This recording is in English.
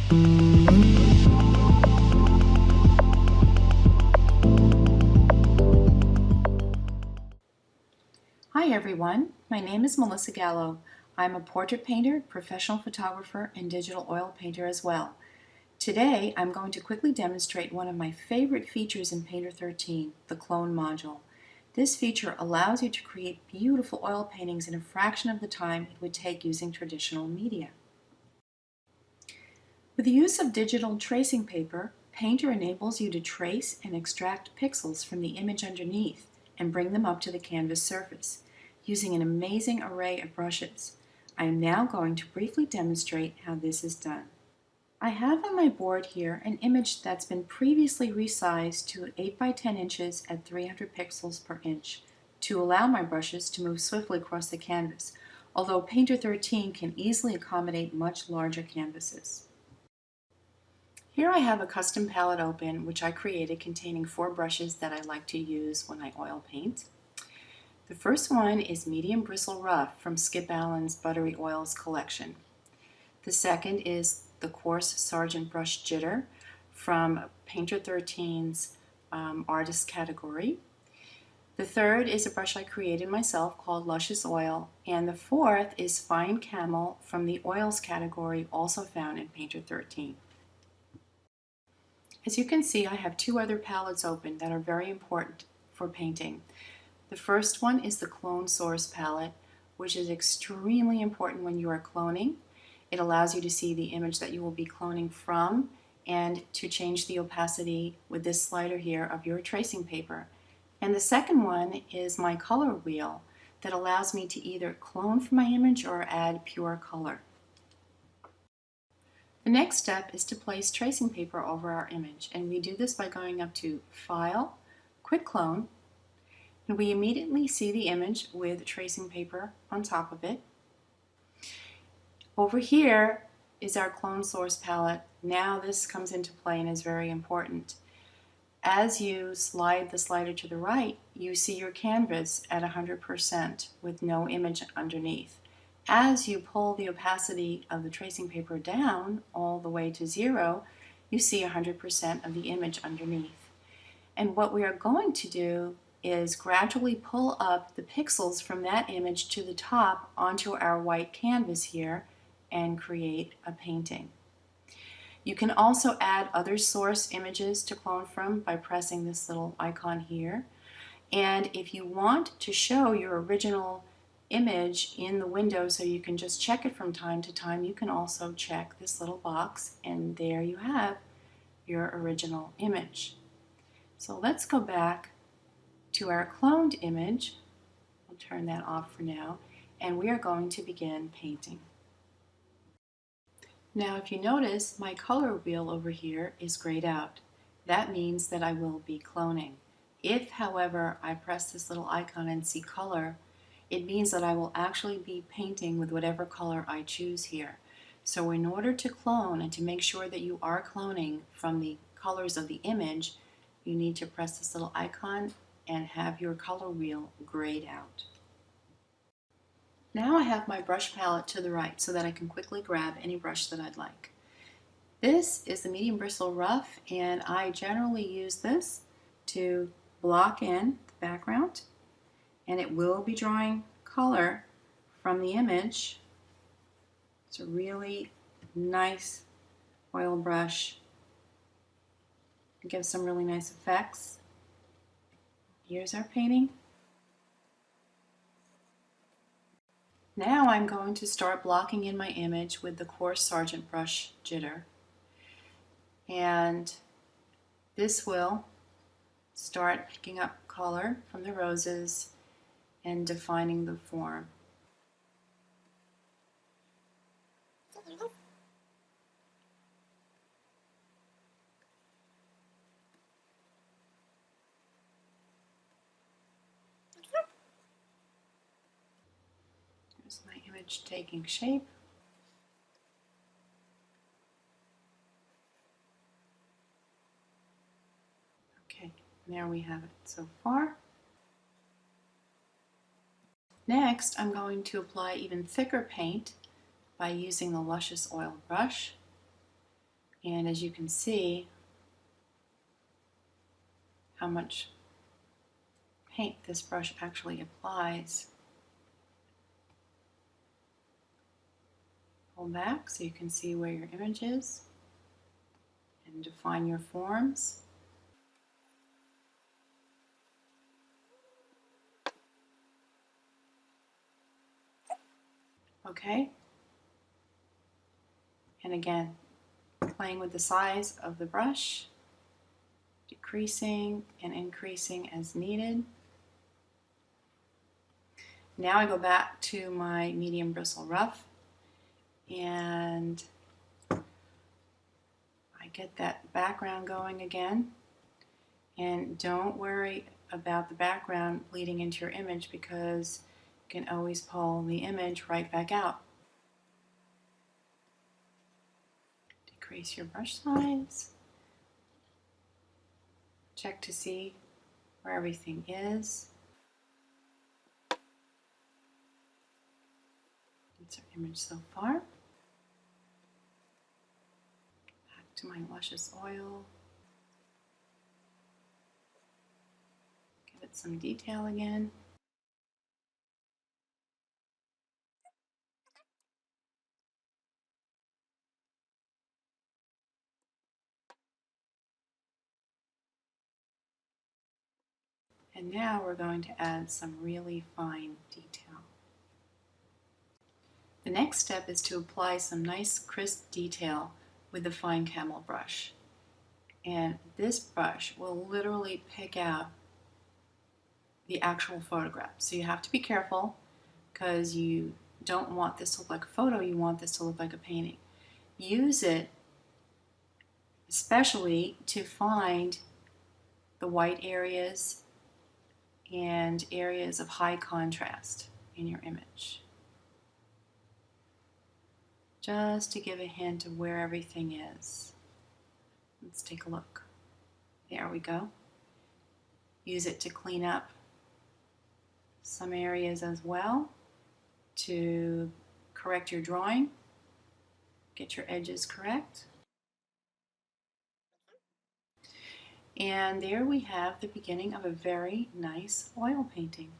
Hi everyone, my name is Melissa Gallo. I'm a portrait painter, professional photographer, and digital oil painter as well. Today I'm going to quickly demonstrate one of my favorite features in Painter 13, the clone module. This feature allows you to create beautiful oil paintings in a fraction of the time it would take using traditional media. With the use of digital tracing paper, Painter enables you to trace and extract pixels from the image underneath and bring them up to the canvas surface, using an amazing array of brushes. I am now going to briefly demonstrate how this is done. I have on my board here an image that's been previously resized to 8 by 10 inches at 300 pixels per inch to allow my brushes to move swiftly across the canvas, although Painter 13 can easily accommodate much larger canvases. Here I have a custom palette open which I created containing 4 brushes that I like to use when I oil paint. The first one is Medium Bristle Rough from Skip Allen's Buttery Oils collection. The second is the Coarse Sargent Brush Jitter from Painter 13's Artist category. The third is a brush I created myself called Luscious Oil, and the fourth is Fine Camel from the Oils category, also found in Painter 13. As you can see, I have 2 other palettes open that are very important for painting. The first one is the Clone Source palette, which is extremely important when you are cloning. It allows you to see the image that you will be cloning from and to change the opacity with this slider here of your tracing paper. And the second one is my color wheel that allows me to either clone from my image or add pure color. The next step is to place tracing paper over our image, and we do this by going up to File, Quick Clone, and we immediately see the image with tracing paper on top of it. Over here is our Clone Source palette. Now this comes into play and is very important. As you slide the slider to the right, you see your canvas at 100% with no image underneath. As you pull the opacity of the tracing paper down all the way to 0, you see 100% of the image underneath. And what we are going to do is gradually pull up the pixels from that image to the top onto our white canvas here and create a painting. You can also add other source images to clone from by pressing this little icon here. And if you want to show your original image in the window so you can just check it from time to time, you can also check this little box, and there you have your original image. So let's go back to our cloned image. I'll turn that off for now, and we are going to begin painting. Now if you notice, my color wheel over here is grayed out. That means that I will be cloning. If, however, I press this little icon and see color, it means that I will actually be painting with whatever color I choose here. So in order to clone and to make sure that you are cloning from the colors of the image, you need to press this little icon and have your color wheel grayed out. Now I have my brush palette to the right so that I can quickly grab any brush that I'd like. This is the Medium Bristle Rough, and I generally use this to block in the background, and it will be drawing color from the image. It's a really nice oil brush. It gives some really nice effects. Here's our painting. Now I'm going to start blocking in my image with the Coarse Sargent Brush Jitter. And this will start picking up color from the roses and defining the form. There's my image taking shape. Okay, there we have it so far. Next, I'm going to apply even thicker paint by using the Luscious Oil Brush. And as you can see, how much paint this brush actually applies. Pull back so you can see where your image is and define your forms. Okay? And again, playing with the size of the brush, decreasing and increasing as needed. Now I go back to my medium bristle rough and I get that background going again. And don't worry about the background bleeding into your image because you can always pull the image right back out. Decrease your brush size. Check to see where everything is. That's our image so far. Back to my luscious oil. Give it some detail again. And now we're going to add some really fine detail. The next step is to apply some nice crisp detail with the fine Camel brush. And this brush will literally pick out the actual photograph. So you have to be careful because you don't want this to look like a photo, you want this to look like a painting. Use it especially to find the white areas and areas of high contrast in your image. Just to give a hint of where everything is. Let's take a look. There we go. Use it to clean up some areas as well, to correct your drawing, get your edges correct. And there we have the beginning of a very nice oil painting.